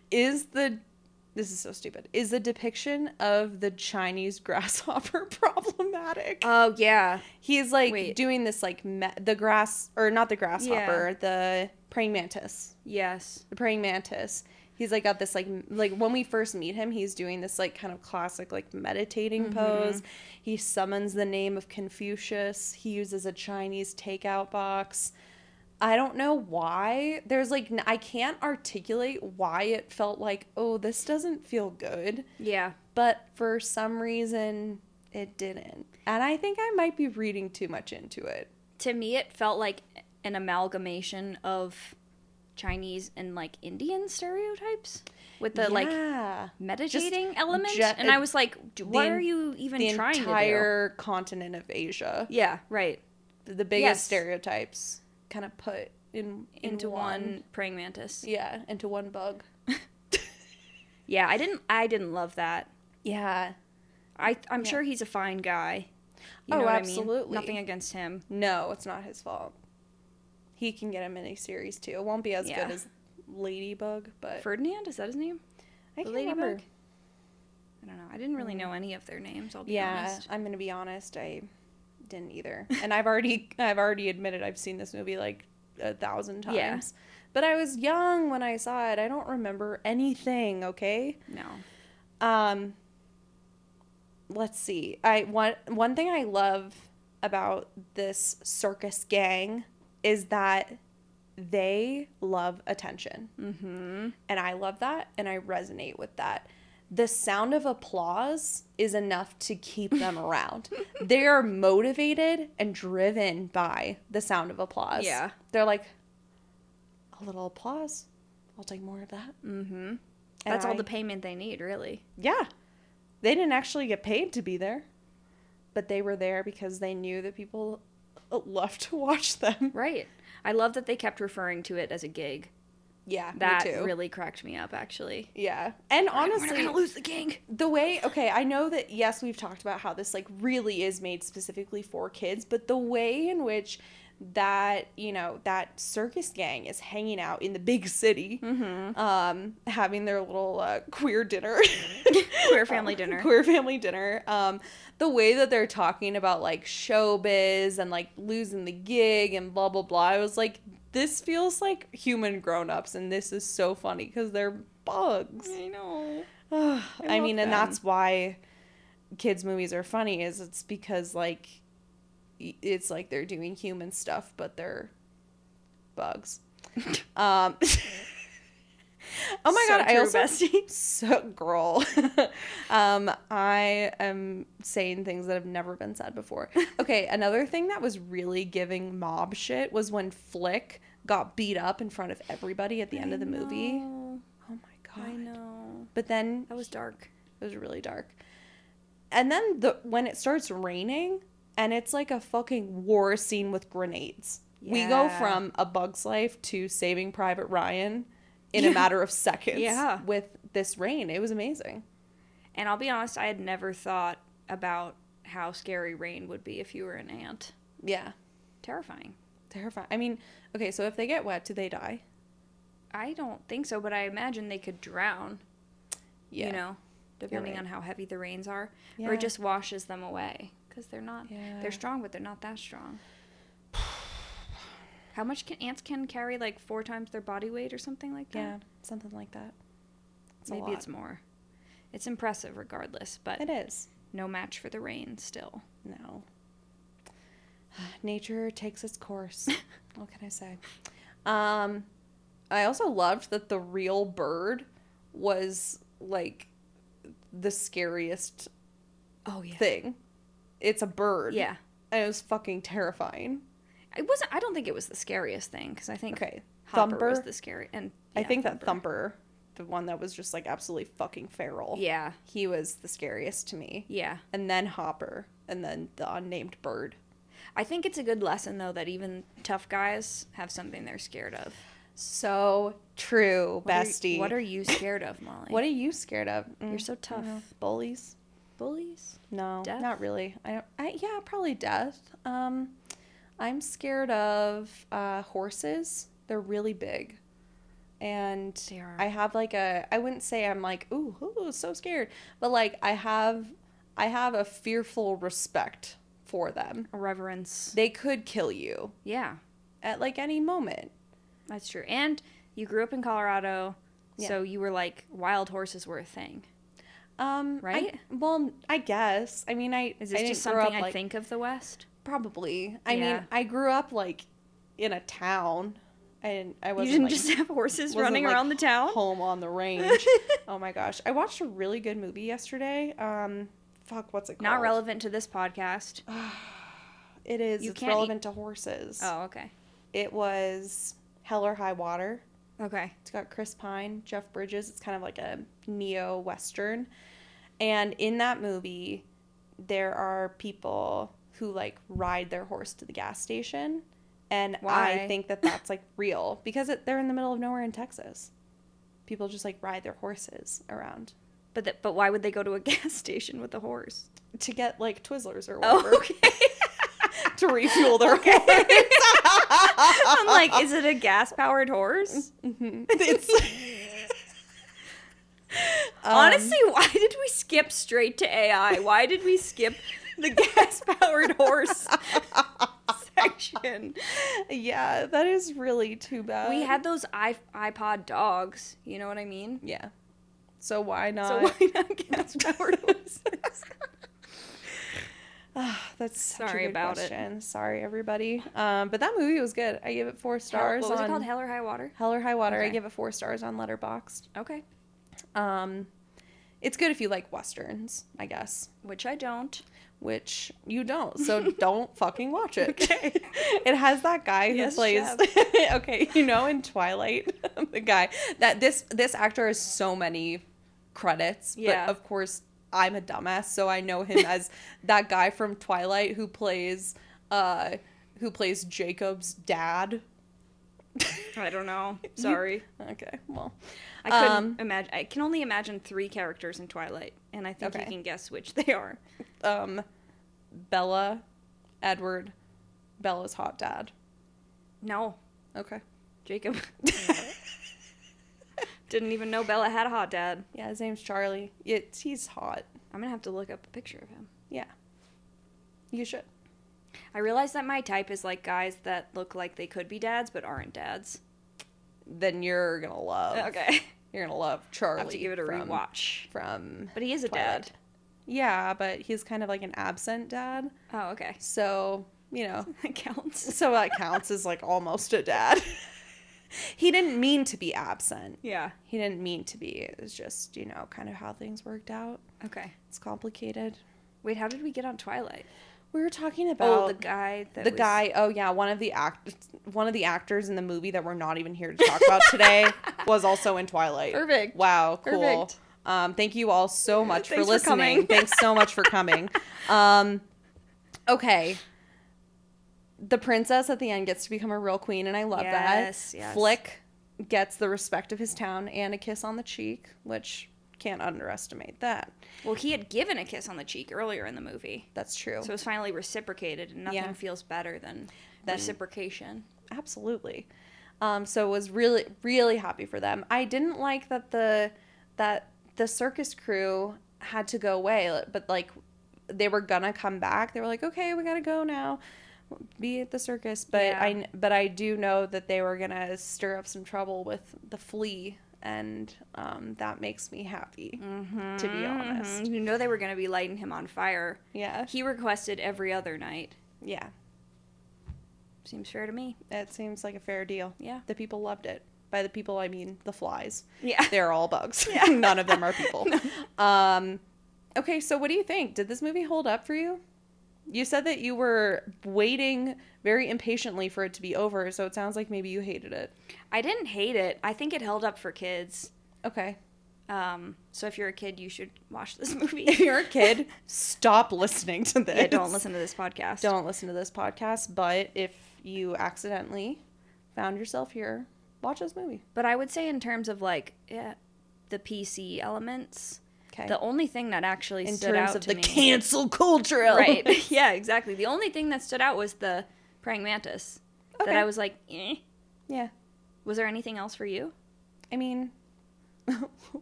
This is so stupid. Is the depiction of the Chinese grasshopper problematic?
Oh, yeah.
He's like
Wait.
doing this like the grass, or not the grasshopper, the praying mantis.
Yes.
The praying mantis. He's like got this like when we first meet him, he's doing this like kind of classic like meditating pose. He summons the name of Confucius. He uses a Chinese takeout box. I don't know why. There's like I can't articulate why it felt like, oh, this doesn't feel good.
Yeah.
But for some reason it didn't. And I think I might be reading too much into it.
To me, it felt like an amalgamation of Chinese and like Indian stereotypes with the like meditating element. And I was like, what are you even trying to do?
The entire continent of Asia.
Yeah, right.
The biggest stereotypes kind of put
Into one praying mantis.
Yeah, into one bug.
Yeah, I didn't love that.
Yeah.
I'm sure he's a fine guy. You know
Oh,
what
absolutely.
I mean? Nothing against him.
No, it's not his fault. He can get a mini series too. It won't be as good as Ladybug, but
Ferdinand, is that his name?
I
The
can't
ladybug?
remember.
I don't know. I didn't really know any of their names, I'll be
Yeah,
honest.
I'm gonna be honest. I didn't either, and I've already admitted I've seen this movie like 1,000 times.
Yeah.
But I was young when I saw it. I don't remember anything. Okay.
No.
Let's see. One thing I love about this circus gang is that they love attention.
Mm-hmm.
And I love that, and I resonate with that. The sound of applause is enough to keep them around. They are motivated and driven by the sound of applause.
Yeah.
They're like, a little applause. I'll take more of that.
Mm-hmm. That's all the payment they need, really.
Yeah. They didn't actually get paid to be there, but they were there because they knew that people loved to watch them.
Right. I love that they kept referring to it as a gig.
Yeah,
That
me too.
really cracked me up, actually.
Yeah. And honestly,
we're not gonna lose the gig.
the way, okay, I know that, yes, we've talked about how this, like, really is made specifically for kids, but the way in which that, you know, that circus gang is hanging out in the big city, having their little queer dinner.
Queer family dinner.
Queer family dinner. The way that they're talking about, like, showbiz and, like, losing the gig and blah, blah, blah. I was like, this feels like human grown-ups, and this is so funny because they're bugs.
I know.
I mean, and
them.
that's why kids' movies are funny, is it's because, like, it's like they're doing human stuff, but they're bugs. Oh my
So
god, I
true,
also
bestie.
so girl. I am saying things that have never been said before. Okay, another thing that was really giving mob shit was when Flick got beat up in front of everybody at the end of the movie.
know.
Oh my god.
I know.
But then
That was dark.
it was really dark. And then when it starts raining and it's like a fucking war scene with grenades. We go
Yeah.
from A Bug's Life to Saving Private Ryan in a matter of seconds
Yeah.
with this rain. It was amazing.
And I'll be honest, I had never thought about how scary rain would be if you were an ant.
Yeah.
Terrifying.
Terrifying. I mean, okay, so if they get wet, do they die?
I don't think so, but I imagine they could drown.
Yeah.
You know, depending
right.
on how heavy the rains are.
Yeah.
Or it just washes them away. Because they're not,
Yeah.
they're strong, but they're not that strong. How much can ants carry? Like 4 times their body weight or something like that?
Yeah, something like that. It's a
Maybe
lot.
it's more. It's impressive regardless, but
It is.
no match for the rain still.
No. Nature takes its course. What can I say? I also loved that the real bird was like the scariest
Oh, yeah.
thing. It's a bird.
Yeah.
And it was fucking terrifying.
It wasn't, I don't think it was the scariest thing, because I think
Okay.
Hopper was
Thumper.
the scary, and
I
yeah,
think that Thumper, the one that was just like absolutely fucking feral.
Yeah,
He was the scariest to me.
yeah.
And then Hopper. And then the unnamed bird.
I think it's a good lesson, though, that even tough guys have something they're scared of.
So true,
What are-
bestie.
What are you scared of, Molly?
What are you scared of?
You're so
I
tough.
don't know. Bullies?
Bullies?
No,
Death?
not really. Yeah, probably death. I'm scared of horses. They're really big. And
They are.
I have like I wouldn't say I'm like, ooh, so scared. But like I have a fearful respect for them.
A reverence.
They could kill you
Yeah,
at like any moment.
that's true. And you grew up in Colorado,
Yeah.
so you were like, wild horses were a thing. Right?
I guess. I mean,
Is
I
this
didn't
just
grow
something
up,
I
like,
think of the West?
Probably. I
Yeah.
mean, I grew up like in a town, and I
You
wasn't
didn't
like,
just have horses
wasn't,
running
like,
around the town?
home on the range. Oh my gosh, I watched a really good movie yesterday. What's it called?
Not relevant to this podcast.
It is.
You
It's
can't
relevant to horses.
Oh, okay.
It was Hell or High Water.
Okay.
It's got Chris Pine, Jeff Bridges. It's kind of like a neo-western. And in that movie, there are people who like ride their horse to the gas station. And
Why?
I think that that's like real because they're in the middle of nowhere in Texas. People just like ride their horses around
But why would they go to a gas station with a horse?
to get like Twizzlers or
Oh,
whatever
okay.
to refuel their horse.
I'm like, is it a gas-powered horse?
It's
Honestly, why did we skip straight to AI? Why did we skip the gas-powered horse section?
Yeah, that is really too bad.
We had those iPod dogs. You know what I mean?
Yeah. So why not?
So why not gas-powered horses?
That's such
Sorry
a good
about
question. Sorry, everybody. But that movie was good. I gave it 4 stars.
What was it
on
called? Hell or High Water?
Hell or High Water. I
Okay.
gave it 4 stars on Letterboxd.
Okay.
It's good if you like westerns, I guess.
Which I don't.
Which you don't, so don't fucking watch it. Okay. It has that guy who
Yes,
plays.
chef.
Okay, you know, in Twilight, the guy that this actor has so many credits,
Yeah.
but of course I'm a dumbass, so I know him as that guy from Twilight who plays Jacob's dad.
I don't know. Sorry.
Okay, well,
I couldn't imagine. I can only imagine 3 characters in Twilight, and I think you
Okay.
can guess which they are.
Bella, Edward, Bella's hot dad.
No,
Okay.
Jacob. Didn't even know Bella had a hot dad.
Yeah, his name's Charlie. He's hot.
I'm gonna have to look up a picture of him.
Yeah. You should.
I realize that my type is like guys that look like they could be dads but aren't dads.
Then you're gonna love.
Okay.
You're gonna love Charlie.
I have to give it a rewatch.
From
But he is a
Twilight.
dad.
Yeah, but he's kind of like an absent dad.
Oh, okay.
So, you know.
That counts.
So that counts as like almost a dad. He didn't mean to be absent.
Yeah.
He didn't mean to be. It was just, you know, kind of how things worked out.
Okay.
It's complicated.
Wait, how did we get on Twilight?
We were talking about
Oh, the guy that
the
was...
guy. Oh yeah, one of the actors in the movie that we're not even here to talk about today was also in Twilight.
Perfect.
Wow, cool.
Perfect.
Thank you all so much for
Thanks for
listening.
coming.
Thanks so much for coming. Okay. The princess at the end gets to become a real queen, and I love
Yes,
that.
yes.
Flick gets the respect of his town and a kiss on the cheek, which can't underestimate that.
Well, he had given a kiss on the cheek earlier in the movie.
That's true.
So it was finally reciprocated, and nothing
Yeah.
feels better than reciprocation.
Absolutely. So was really, really happy for them. I didn't like that the circus crew had to go away, but like they were gonna come back. They were like, okay, we gotta go now, be at the circus. But
Yeah.
I do know that they were gonna stir up some trouble with the flea, and that makes me happy, to be honest.
You know they were going to be lighting him on fire.
Yeah,
He requested every other night.
yeah.
Seems fair to me.
It seems like a fair deal.
Yeah.
The people loved it. By the people, I mean the flies.
Yeah.
They're all bugs. None of them are people. Okay, so what do you think? Did this movie hold up for you? You said that you were waiting very impatiently for it to be over, so it sounds like maybe you hated it.
I didn't hate it. I think it held up for kids.
Okay.
So if you're a kid, you should watch this movie.
If you're a kid, stop listening to this.
Yeah, don't listen to this podcast.
Don't listen to this podcast, but if you accidentally found yourself here, watch this movie.
But I would say in terms of like the PC elements,
Okay.
the only thing that actually
In
stood
terms
out
of
to
the
me,
cancel culture
right?
elements.
Yeah, exactly. The only thing that stood out was the praying mantis.
Okay.
That I was like, eh.
Yeah.
Was there anything else for you?
I mean,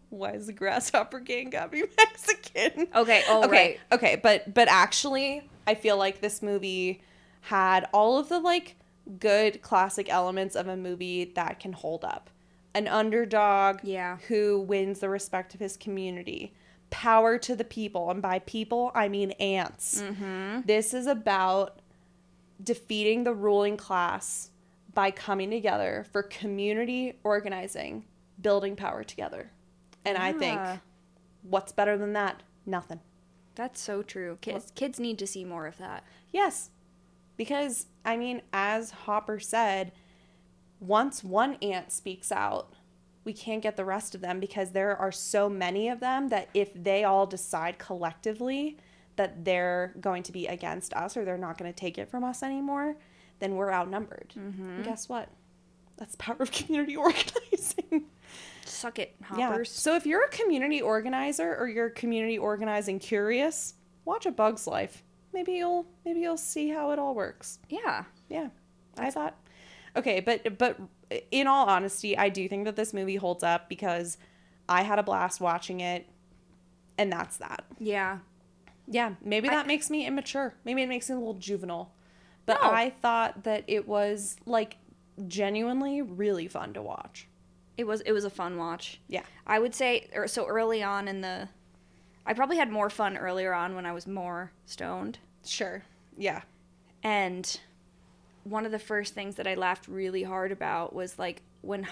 why is the grasshopper gang gotta be Mexican?
Okay. Oh,
Okay,
right.
okay, but actually, I feel like this movie had all of the like good classic elements of a movie that can hold up. An underdog,
Yeah.
who wins the respect of his community. Power to the people, and by people I mean ants.
Mm-hmm.
This is about defeating the ruling class by coming together for community organizing, building power together. And I think,
Yeah.
what's better than that? Nothing.
That's so true. Kids need to see more of that.
Yes. Because, I mean, as Hopper said, once one ant speaks out, we can't get the rest of them because there are so many of them that if they all decide collectively that they're going to be against us or they're not going to take it from us anymore, then we're outnumbered. And guess what? That's the power of community organizing.
Suck it,
Yeah.
hoppers.
So if you're a community organizer or you're community organizing curious, watch A Bug's Life. Maybe you'll see how it all works.
Yeah.
Yeah. I thought. Okay, but in all honesty, I do think that this movie holds up because I had a blast watching it, and that's that.
Yeah.
Yeah, maybe that makes me immature. Maybe it makes me a little juvenile. But
No.
I thought that it was, like, genuinely really fun to watch.
It was a fun watch.
Yeah.
I would say, so early on I probably had more fun earlier on when I was more stoned.
Sure. Yeah.
And one of the first things that I laughed really hard about was, like, when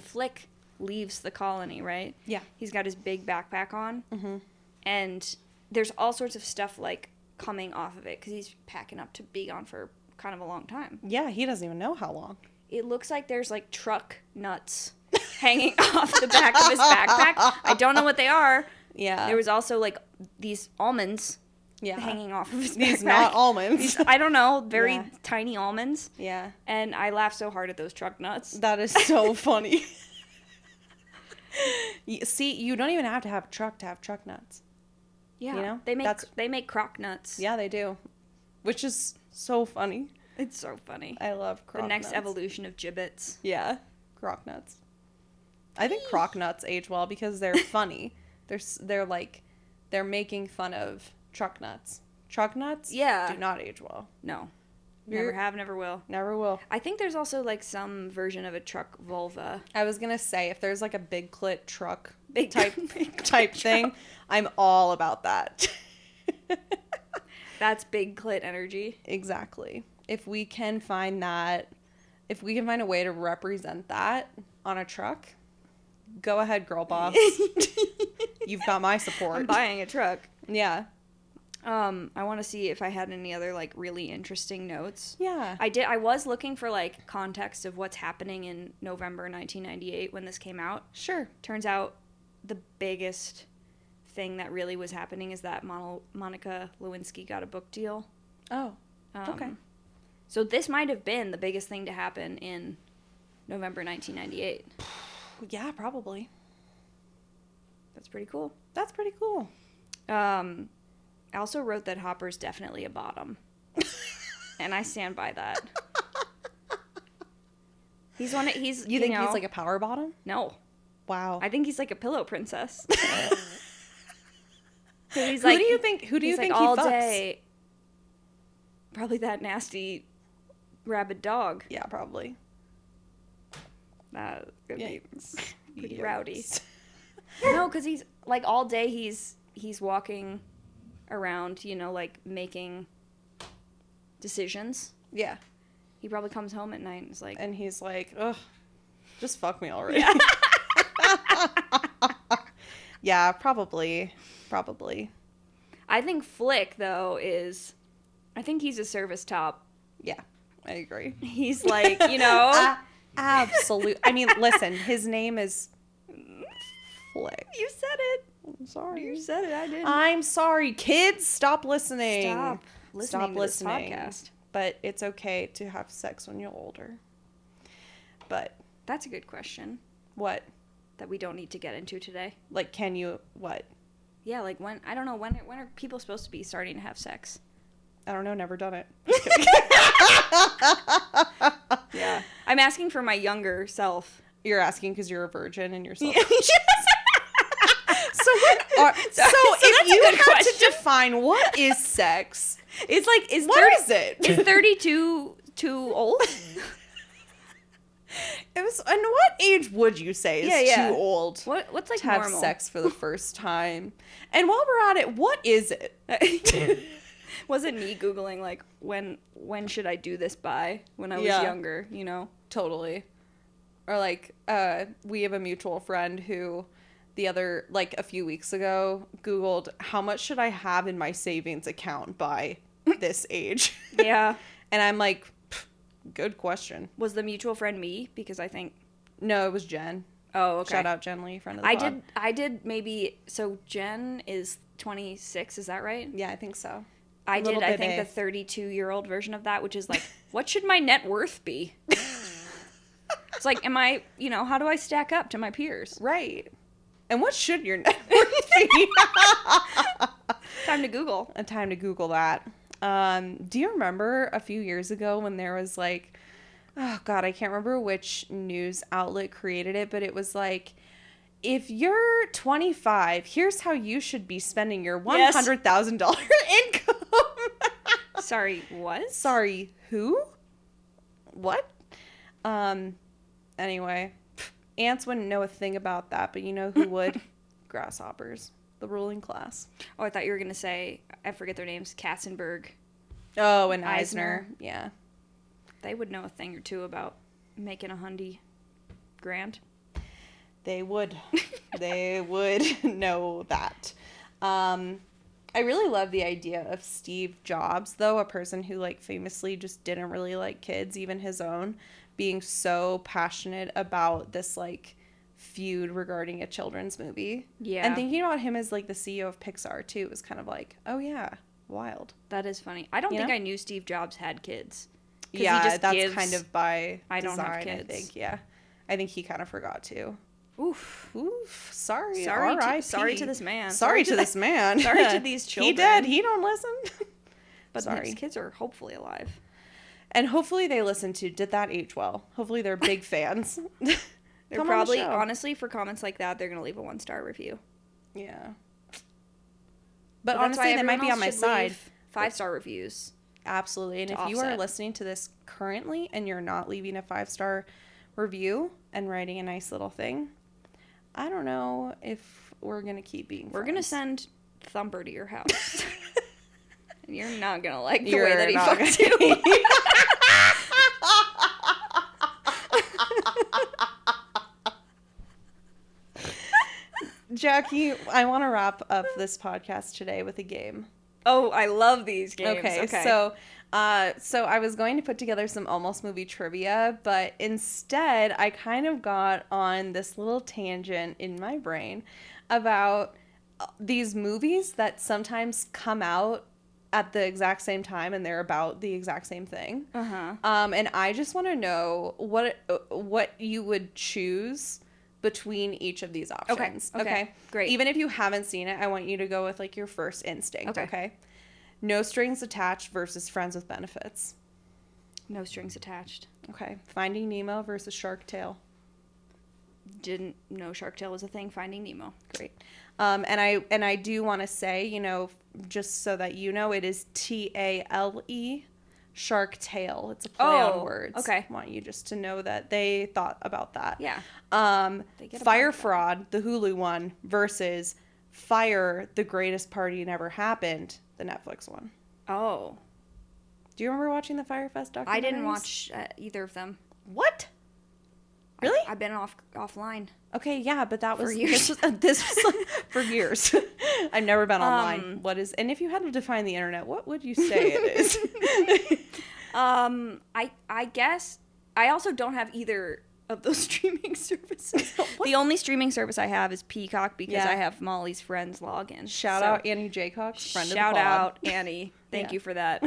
Flick leaves the colony, right?
Yeah.
He's got his big backpack on.
Mm-hmm.
And there's all sorts of stuff, like, coming off of it because he's packing up to be gone for kind of a long time.
Yeah, he doesn't even know how long.
It looks like there's, like, truck nuts hanging off the back of his backpack. I don't know what they are.
Yeah.
There was also, like, these almonds
Yeah.
hanging off of his
These
backpack.
not almonds.
These, I don't know, very
Yeah.
tiny almonds.
Yeah.
And I laughed so hard at those truck nuts.
That is so funny. See, you don't even have to have truck nuts.
Yeah,
You know?
they make crock nuts.
Yeah, they do. Which is so funny.
It's so funny.
I love crock
The next
nuts.
evolution of gibbets.
Yeah. Crock nuts. I think crock nuts age well because they're funny. They're making fun of truck nuts. Truck nuts
Yeah.
do not age well.
No.
You're-
Never have, never will.
Never will.
I think there's also, like, some version of a truck vulva.
I was gonna say if there's like a big clit truck
Big
type
big
type
truck.
thing, I'm all about that.
That's big clit energy.
Exactly. If we can find that, if we can find a way to represent that on a truck, go ahead, girl boss. You've got my support.
I'm buying a truck.
Yeah.
I want to see if I had any other, like, really interesting notes.
Yeah.
I was looking for, like, context of what's happening in November 1998 when this came out.
Sure.
Turns out the biggest thing that really was happening is that Monica Lewinsky got a book deal.
Oh. Okay.
So this might have been the biggest thing to happen in November 1998.
Yeah, probably.
That's pretty cool.
That's pretty cool.
I also wrote that Hopper's definitely a bottom. And I stand by that.
You think he's like a power bottom?
No.
Wow.
I think he's like a pillow princess. He's
Who do you think
he's
he
all
fucks?
day? Probably that nasty rabid dog.
Yeah, probably.
That could be
Yikes.
pretty
Yikes.
rowdy. No, because he's like all day he's walking around, you know, like making decisions.
Yeah.
He probably comes home at night and is like,
And he's like, ugh, just fuck me already. Yeah, probably.
I think Flick though I think he's a service top.
Yeah, I agree.
He's like, you know,
Absolute. I mean, listen, his name is Flick.
you said it.
I'm sorry.
You said it. I didn't.
I'm sorry, kids. Stop listening.
Stop listening to this
listening.
podcast.
But it's okay to have sex when you're older. But
That's a good question
what?
that we don't need to get into today.
Like, can you what?
Yeah, like when I don't know when are people supposed to be starting to have sex?
I don't know. Never done it.
Yeah, I'm asking for my younger self.
You're asking because you're a virgin and you're so.
Yes.
So if
that's a
you
good
had
question.
to define what is sex,
It's like is
what is it?
Is 32 too old?
It was. And what age would you say is
Yeah.
too old
What's like
to have
normal?
sex for the first time? And while we're at it, what is it?
Was it me googling like when should I do this by when I was
Yeah.
younger? You know.
Totally. Or like, we have a mutual friend who a few weeks ago, Googled, how much should I have in my savings account by this age?
Yeah.
And I'm like, good question.
Was the mutual friend me? Because I think.
No, it was Jen.
Oh, okay.
Shout out Jen Lee, friend of the pod.
I did maybe. So Jen is 26. Is that right?
Yeah, I think so.
I
Little
did. I think
bebe.
the 32-year-old version of that, which is like, what should my net worth be? It's like, am I? You know, how do I stack up to my peers?
Right. And what should your net worth be?
Time to Google.
A time to Google that. Do you remember a few years ago when there was like oh God, I can't remember which news outlet created it, but it was like, if you're 25, here's how you should be spending your $100,000 income.
Sorry, what?
Sorry, who? What? Anyway, ants wouldn't know a thing about that, but you know who would? Grasshoppers, the ruling class.
Oh, I thought you were going to say, I forget their names, Katzenberg.
Oh, and Eisner. Yeah.
They would know a thing or two about making $100,000.
They would. They would know that. I really love the idea of Steve Jobs, though, a person who, like, famously just didn't really like kids, even his own, being so passionate about this, like, feud regarding a children's movie.
Yeah.
And thinking about him as, like, the CEO of Pixar, too, was kind of like, oh, yeah, wild.
That is funny. I don't
You
think
know?
I knew Steve Jobs had kids.
Yeah,
he just
that's
gives,
kind of by
I don't have
design,
kids.
I think. Yeah. I think he kind of forgot, too.
Oof.
Oof. Sorry.
Sorry
R.I.P.
to this man.
Sorry to this man.
Sorry to these
He
children.
did. He don't listen.
But
Sorry.
his kids are hopefully alive.
And hopefully they listen to Did That Age Well? Hopefully they're big fans.
They're
Come on the
probably,
show.
honestly, for comments like that, they're going to leave a 1-star review.
Yeah. But
But that's why
honestly, they might
everyone
be on
else
my
should
side.
leave 5-star reviews.
Absolutely. And
to
if you are
offset.
listening to this currently and you're not leaving a 5-star review and writing a nice little thing, I don't know if we're going to keep being
We're going to
friends.
send Thumper to your house. And you're not going to like the
You're
way that he
not
fucks
gonna-
you.
Jackie, I want to wrap up this podcast today with a game.
Oh, I love these games.
Okay, so I was going to put together some almost movie trivia, but instead I kind of got on this little tangent in my brain about these movies that sometimes come out at the exact same time and they're about the exact same thing.
Uh-huh.
And I just want to know what you would choose between each of these options.
Okay, great.
Even if you haven't seen it, I want you to go with like your first instinct. Okay. No Strings Attached versus Friends with Benefits.
No strings attached.
Okay. Finding Nemo versus Shark Tale.
Didn't know Shark Tale was a thing. Finding Nemo.
Great. And I do want to say, you know, just so that you know, it is Tale, Shark Tale. It's a play on words.
Okay.
I want you just to know that they thought about that.
Yeah. They get a
Fire
podcast.
Fraud, the Hulu one, versus Fire, The Greatest Party Never Happened, the Netflix one.
Oh.
Do you remember watching the Firefest documentaries?
I didn't watch either of them.
What? Really?
I've been offline.
Okay, yeah, but that was
For years.
This was for years. I've never been online. And if you had to define the internet, what would you say it is?
I guess I also don't have either of those streaming services. The only streaming service I have is Peacock because
Yeah.
I have Molly's friends login.
Shout
So,
out Annie Jaycox, friend
shout
of the pod.
out Annie. Thank
Yeah.
you for that.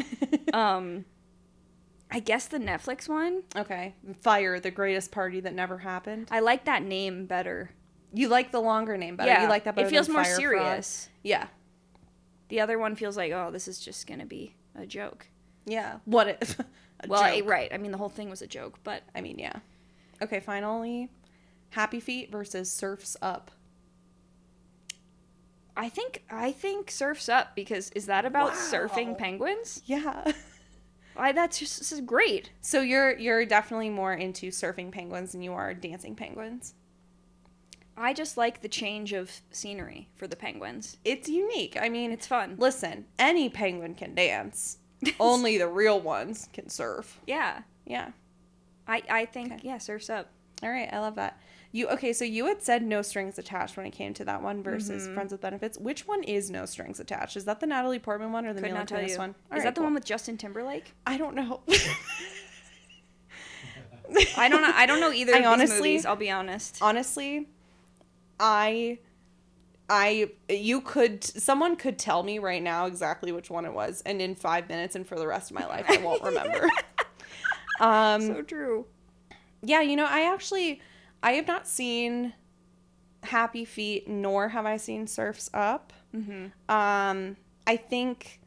I guess the Netflix one.
Okay, Fire, The Greatest Party That Never Happened.
I like that name better.
You like the longer name better.
Yeah,
You like that better
it feels
than
more
Fire Fraud.
serious.
Yeah.
The other one feels like, oh, this is just gonna be a joke.
Yeah. What if?
Well, right. I mean, the whole thing was a joke, but
I mean, yeah. Okay, finally, Happy Feet versus Surf's Up.
I think Surf's Up because is that about
Wow.
surfing penguins?
Yeah.
That's just this is great.
So you're definitely more into surfing penguins than you are dancing penguins.
I just like the change of scenery for the penguins.
It's unique. I mean,
It's fun.
listen, any penguin can dance. Only the real ones can surf.
Yeah.
Yeah.
I think,
Okay.
yeah, Surf's Up.
All right, I love that. So you had said No Strings Attached when it came to that one versus Friends with Benefits. Which one is No Strings Attached? Is that the Natalie Portman one or the
Could
Mila
not tell
Kunis
you.
one?
Is
All right,
that the
cool.
one with Justin Timberlake?
I don't know.
I don't know either of
honestly-
these movies, I'll be honest.
Honestly, someone could tell me right now exactly which one it was, and in 5 minutes and for the rest of my life I won't remember.
So true.
Yeah, you know, I have not seen Happy Feet, nor have I seen Surf's Up.
Mm-hmm.
I think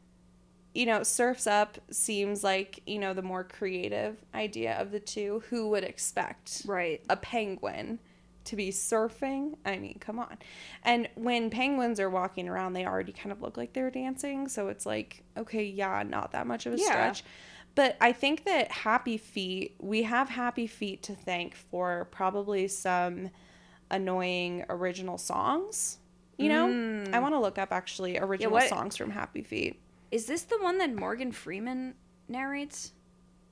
Surf's Up seems like, the more creative idea of the two. Who would expect
Right.
a penguin to be surfing? I mean, come on. And when penguins are walking around, they already kind of look like they're dancing. So it's like, okay, yeah, not that much of a stretch. But I think that we have Happy Feet to thank for probably some annoying original songs. I want to look up actually original songs from Happy Feet.
Is this the one that Morgan Freeman narrates?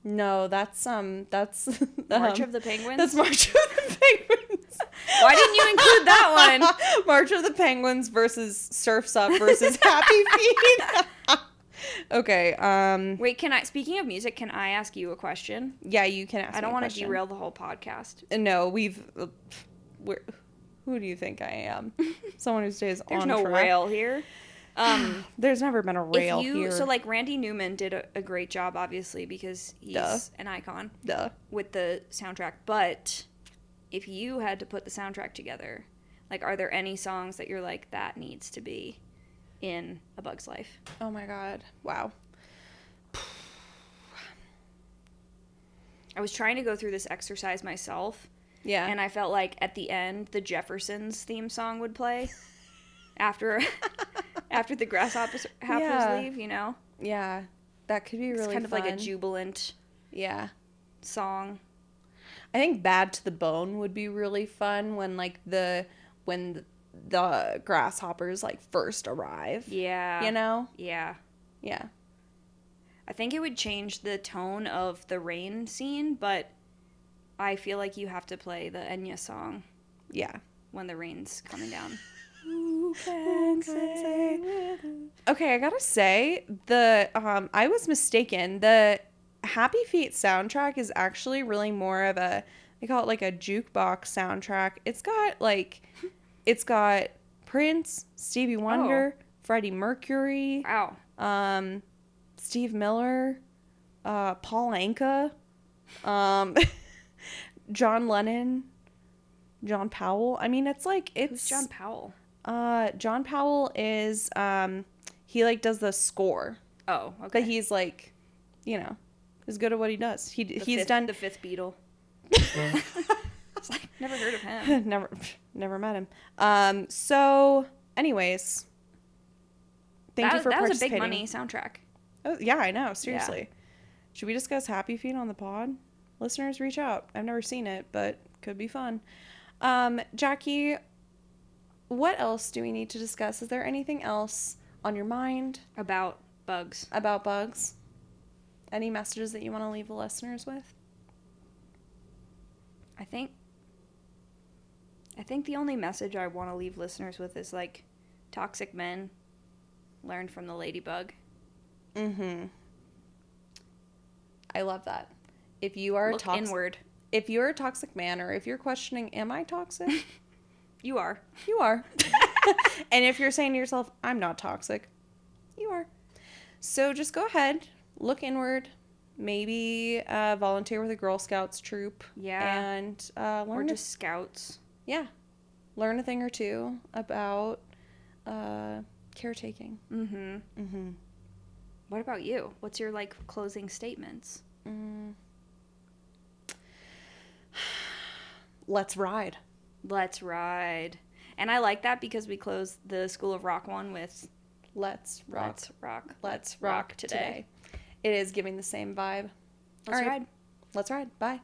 No, that's
March of the Penguins?
That's March of the Penguins.
Why didn't you include that one?
March of the Penguins versus Surf's Up versus Happy Feet. Okay.
Wait, speaking of music, can I ask you a question?
Yeah, you can ask.
I don't
want
to derail the whole podcast.
No, who do you think I am? Someone who stays on track.
There's no rail here.
There's never been a rail here.
So, like, Randy Newman did a great job, obviously, because he's an icon. With the soundtrack. But if you had to put the soundtrack together, like, are there any songs that you're like, that needs to be in A Bug's Life?
Oh, my God. Wow.
I was trying to go through this exercise myself.
Yeah.
And I felt like at the end, the Jeffersons theme song would play after the grasshoppers leave,
Yeah. That could be really
It's kind of
fun.
like a jubilant song.
I think Bad to the Bone would be really fun when the grasshoppers like first arrive.
Yeah.
Yeah.
Yeah. I think it would change the tone of the rain scene, but I feel like you have to play the Enya song.
Yeah.
When the rain's coming down.
Who can say? Okay, I gotta say, I was mistaken. The Happy Feet soundtrack is actually really more of they call it like a jukebox soundtrack. It's got Prince, Stevie Wonder, Freddie Mercury, Steve Miller, Paul Anka, John Lennon, John Powell. I mean,
Who's John Powell?
John Powell is he does the score.
Oh, okay.
But he's is good at what he does. He's done
the Fifth Beatle. It's like, never heard of him.
never met him. So anyways, thank you for participating.
That was a big money soundtrack.
Oh, yeah, I know. Seriously. Yeah. Should we discuss Happy Feet on the pod? Listeners, reach out. I've never seen it, but could be fun. Jackie, what else do we need to discuss? Is there anything else on your mind?
About bugs.
About bugs? Any messages that you want to leave the listeners with?
I think the only message I want to leave listeners with is, toxic men learn from the ladybug.
Mm-hmm. I love that. If you are
inward.
If you're a toxic man, or if you're questioning, am I toxic?
You are.
You are. And if you're saying to yourself, I'm not toxic, you are. So just go ahead, look inward, maybe volunteer with a Girl Scouts troop.
Yeah.
And learn.
Or just scouts.
Yeah. Learn a thing or two about caretaking.
Mm-hmm.
Mm-hmm.
What about you? What's your, closing statements?
Let's ride.
Let's ride. And I like that because we closed the School of Rock one with
Let's rock.
Let's rock today.
It is giving the same vibe.
Let's ride.
Let's ride. Bye.